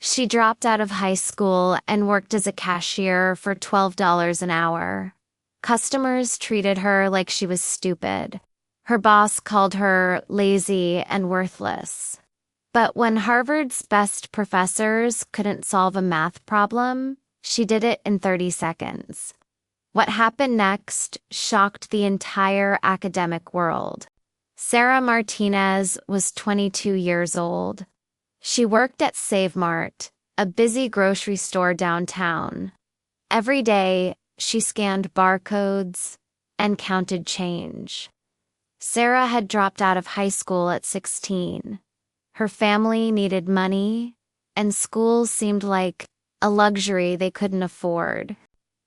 She dropped out of high school and worked as a cashier for $12 an hour. Customers treated her like she was stupid. Her boss called her lazy and worthless. But when Harvard's best professors couldn't solve a math problem, she did it in 30 seconds. What happened next shocked the entire academic world. Sarah Martinez was 22 years old. She worked at Save Mart, a busy grocery store downtown. Every day, she scanned barcodes and counted change. Sarah had dropped out of high school at 16. Her family needed money, and school seemed like a luxury they couldn't afford.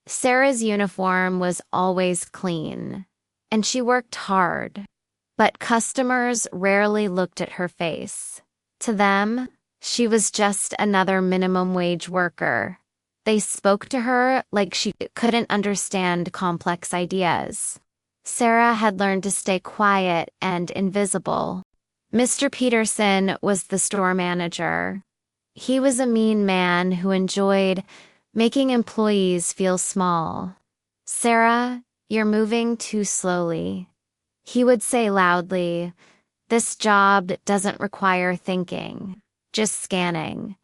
Sarah's uniform was always clean, and she worked hard, but customers rarely looked at her face. To them, she was just another minimum wage worker. They spoke to her like she couldn't understand complex ideas. Sarah had learned to stay quiet and invisible. Mr. Peterson was the store manager. He was a mean man who enjoyed making employees feel small. "Sarah, you're moving too slowly," he would say loudly. "This job doesn't require thinking, just scanning.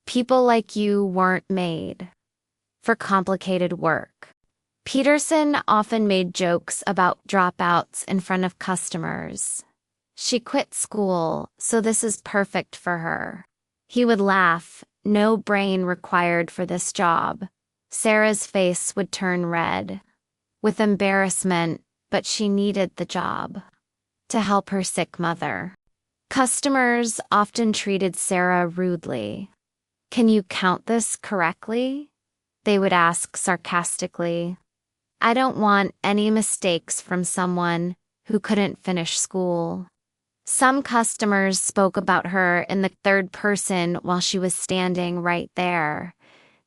People like you weren't made for complicated work." Peterson often made jokes about dropouts in front of customers. "She quit school, so this is perfect for her." He would laugh. "No brain required for this job." Sarah's face would turn red with embarrassment, but she needed the job to help her sick mother. Customers often treated Sarah rudely. "Can you count this correctly?" they would ask sarcastically. "I don't want any mistakes from someone who couldn't finish school." Some customers spoke about her in the third person while she was standing right there.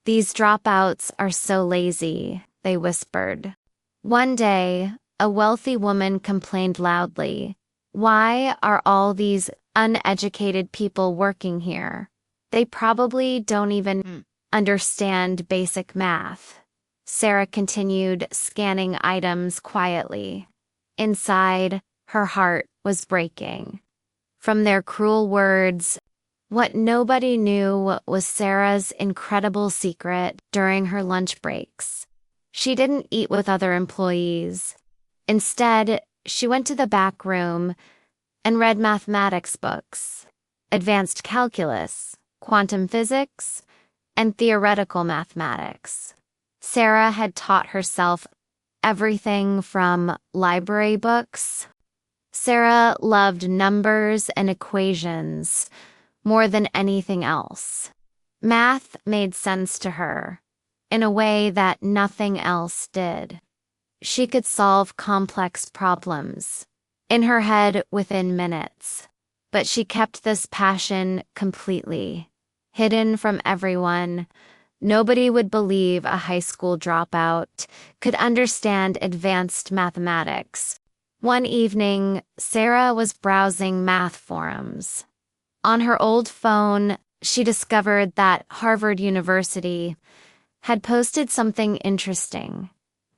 "These dropouts are so lazy," they whispered. One day, a wealthy woman complained loudly, "Why are all these uneducated people working here? They probably don't even understand basic math." Sarah continued scanning items quietly. Inside, her heart was breaking. From their cruel words, what nobody knew was Sarah's incredible secret during her lunch breaks. She didn't eat with other employees. Instead, she went to the back room and read mathematics books, advanced calculus, quantum physics, and theoretical mathematics. Sarah had taught herself everything from library books. Sarah loved numbers and equations more than anything else. Math made sense to her in a way that nothing else did. She could solve complex problems in her head within minutes, but she kept this passion completely hidden from everyone. Nobody would believe a high school dropout could understand advanced mathematics. One evening, Sarah was browsing math forums. On her old phone, she discovered that Harvard University had posted something interesting.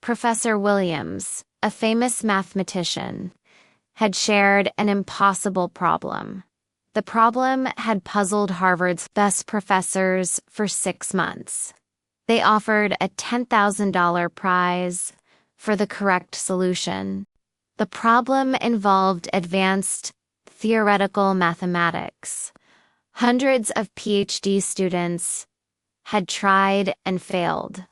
Professor Williams, a famous mathematician, had shared an impossible problem. The problem had puzzled Harvard's best professors for 6 months. They offered a $10,000 prize for the correct solution. The problem involved advanced theoretical mathematics. Hundreds of PhD students had tried and failed.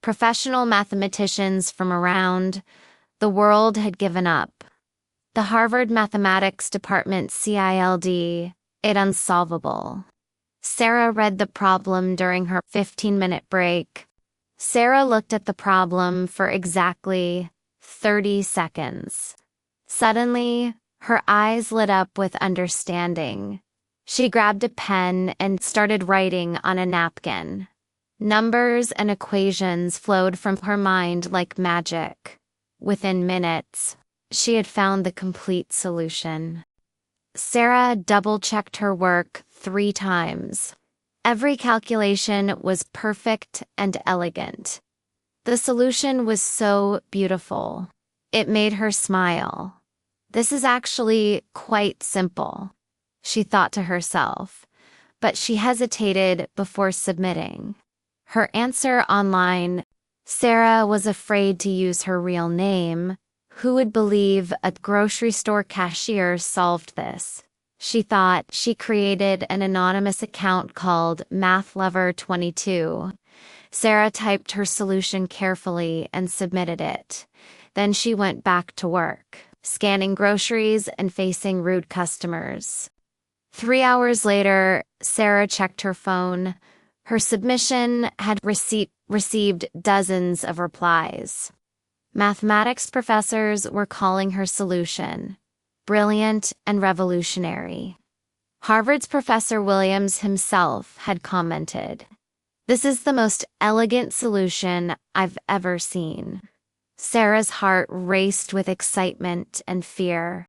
Professional mathematicians from around the world had given up. The Harvard Mathematics Department CILD, it unsolvable. Sarah read the problem during her 15-minute break. Sarah looked at the problem for exactly 30 seconds. Suddenly, her eyes lit up with understanding. She grabbed a pen and started writing on a napkin. Numbers and equations flowed from her mind like magic. Within minutes, she had found the complete solution. Sarah double-checked her work 3 times. Every calculation was perfect and elegant. The solution was so beautiful. It made her smile. This is actually quite simple, she thought to herself, but she hesitated before submitting. Her answer online, Sarah was afraid to use her real name. Who would believe a grocery store cashier solved this? She thought. She created an anonymous account called MathLover22. Sarah typed her solution carefully and submitted it. Then she went back to work, scanning groceries and facing rude customers. 3 hours later, Sarah checked her phone. Her submission had received dozens of replies. Mathematics professors were calling her solution brilliant and revolutionary. Harvard's Professor Williams himself had commented, "This is the most elegant solution I've ever seen." Sarah's heart raced with excitement and fear.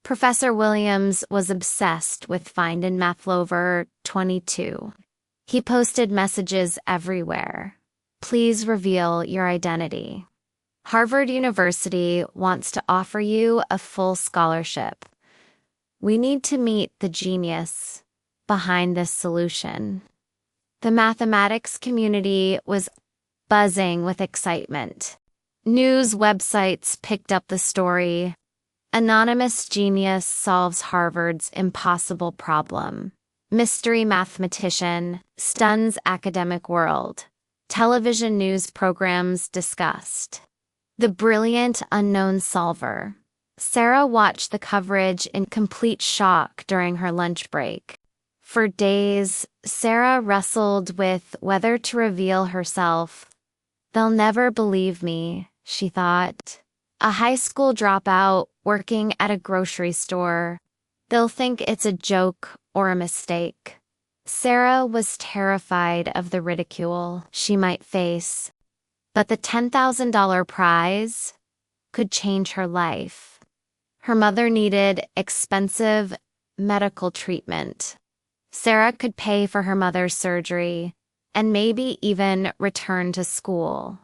Professor Williams was obsessed with Find in MathLover 22. He posted messages everywhere. "Please reveal your identity. Harvard University wants to offer you a full scholarship. We need to meet the genius behind this solution." The mathematics community was buzzing with excitement. News websites picked up the story. Anonymous genius solves Harvard's impossible problem. Mystery mathematician stuns academic world. Television news programs discussed. The brilliant unknown solver. Sarah watched the coverage in complete shock during her lunch break. For days, Sarah wrestled with whether to reveal herself. "They'll never believe me," she thought. "A high school dropout working at a grocery store. They'll think it's a joke or a mistake." Sarah was terrified of the ridicule she might face. But the $10,000 prize could change her life. Her mother needed expensive medical treatment. Sarah could pay for her mother's surgery and maybe even return to school.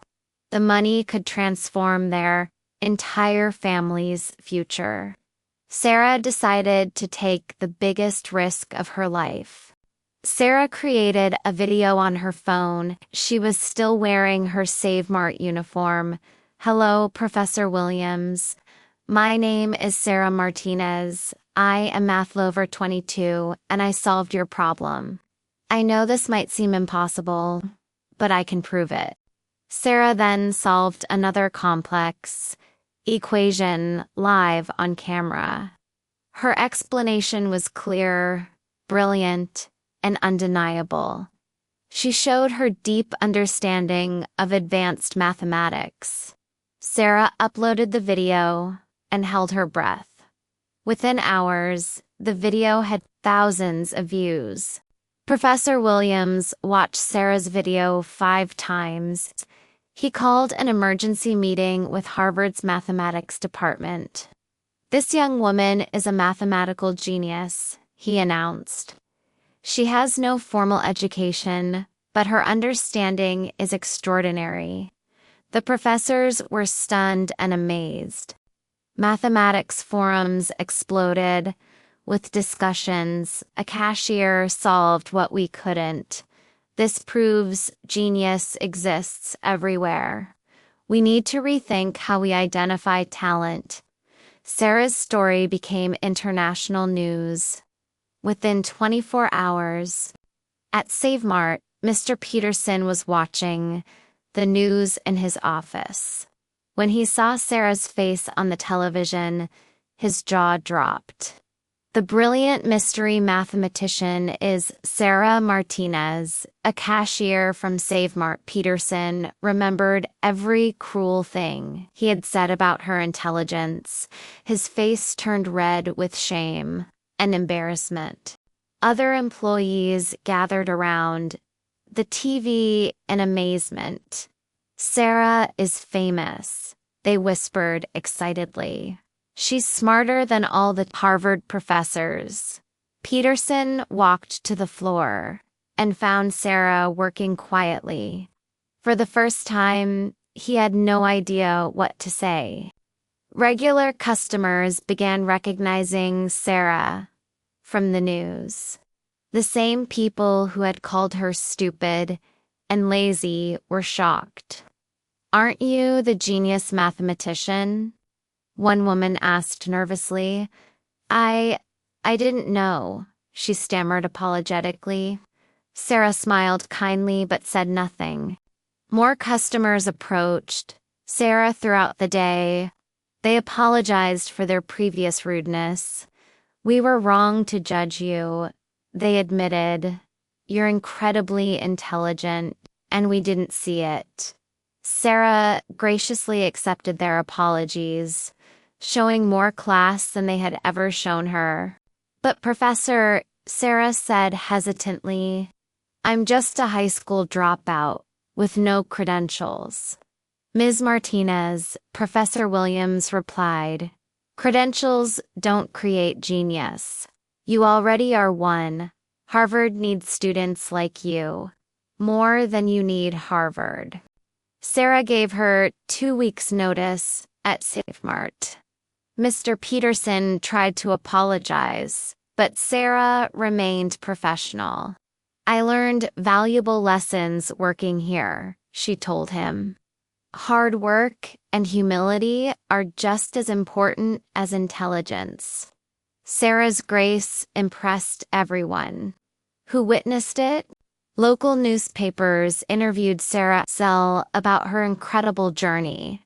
The money could transform their entire family's future. Sarah decided to take the biggest risk of her life. Sarah created a video on her phone. She was still wearing her Save Mart uniform. "Hello, Professor Williams. My name is Sarah Martinez. I am MathLover22, and I solved your problem. I know this might seem impossible, but I can prove it." Sarah then solved another complex equation live on camera. Her explanation was clear, brilliant, and undeniable. She showed her deep understanding of advanced mathematics. Sarah uploaded the video and held her breath. Within hours, the video had thousands of views. Professor Williams watched Sarah's video 5 times. He called an emergency meeting with Harvard's mathematics department. "This young woman is a mathematical genius," he announced. "She has no formal education, but her understanding is extraordinary." The professors were stunned and amazed. Mathematics forums exploded with discussions. "A cashier solved what we couldn't. This proves genius exists everywhere. We need to rethink how we identify talent." Sarah's story became international news. Within 24 hours, at Save Mart, Mr. Peterson was watching the news in his office. When he saw Sarah's face on the television, his jaw dropped. The brilliant mystery mathematician is Sarah Martinez, a cashier from Save Mart. Peterson remembered every cruel thing he had said about her intelligence. His face turned red with shame and embarrassment. Other employees gathered around the TV in amazement. "Sarah is famous," they whispered excitedly. "She's smarter than all the Harvard professors." Peterson walked to the floor and found Sarah working quietly. For the first time, he had no idea what to say. Regular customers began recognizing Sarah from the news. The same people who had called her stupid and lazy were shocked. "Aren't you the genius mathematician?" one woman asked nervously. I didn't know," she stammered apologetically. Sarah smiled kindly but said nothing. More customers approached Sarah throughout the day. They apologized for their previous rudeness. "We were wrong to judge you," they admitted. "You're incredibly intelligent, and we didn't see it." Sarah graciously accepted their apologies, showing more class than they had ever shown her. "But Professor," Sarah said hesitantly, "I'm just a high school dropout with no credentials." "Ms. Martinez," Professor Williams replied, "credentials don't create genius. You already are one. Harvard needs students like you, more than you need Harvard." Sarah gave her 2 weeks' notice at SafeMart. Mr. Peterson tried to apologize, but Sarah remained professional. "I learned valuable lessons working here," she told him. "Hard work and humility are just as important as intelligence." Sarah's grace impressed everyone who witnessed it. Local newspapers interviewed Sarah Zell about her incredible journey.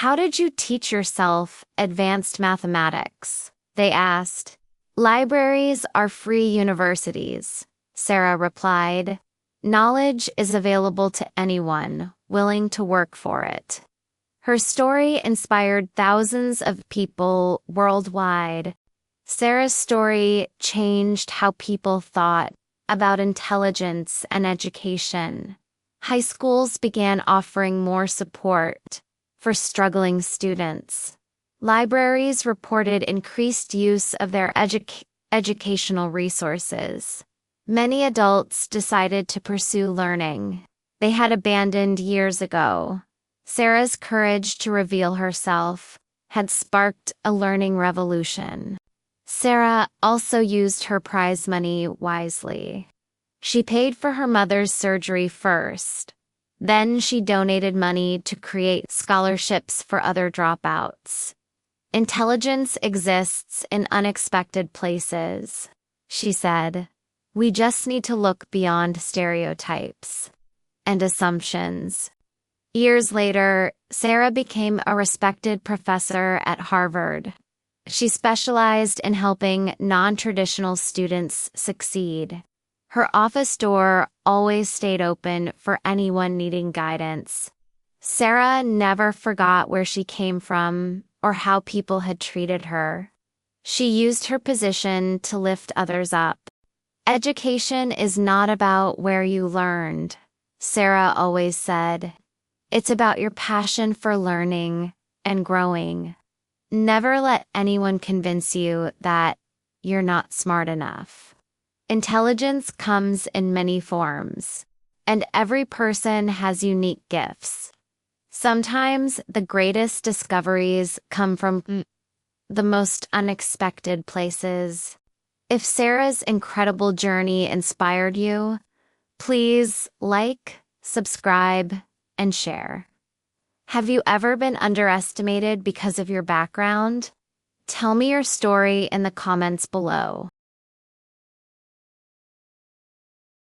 "How did you teach yourself advanced mathematics?" they asked. "Libraries are free universities," Sarah replied. "Knowledge is available to anyone willing to work for it." Her story inspired thousands of people worldwide. Sarah's story changed how people thought about intelligence and education. High schools began offering more support for struggling students. Libraries reported increased use of their educational resources. Many adults decided to pursue learning they had abandoned years ago. Sarah's courage to reveal herself had sparked a learning revolution. Sarah also used her prize money wisely. She paid for her mother's surgery first. Then she donated money to create scholarships for other dropouts. "Intelligence exists in unexpected places," she said. "We just need to look beyond stereotypes and assumptions." Years later, Sarah became a respected professor at Harvard. She specialized in helping non-traditional students succeed. Her office door always stayed open for anyone needing guidance. Sarah never forgot where she came from or how people had treated her. She used her position to lift others up. "Education is not about where you learned," Sarah always said. "It's about your passion for learning and growing. Never let anyone convince you that you're not smart enough." Intelligence comes in many forms, and every person has unique gifts. Sometimes the greatest discoveries come from the most unexpected places. If Sarah's incredible journey inspired you, please like, subscribe, and share. Have you ever been underestimated because of your background? Tell me your story in the comments below.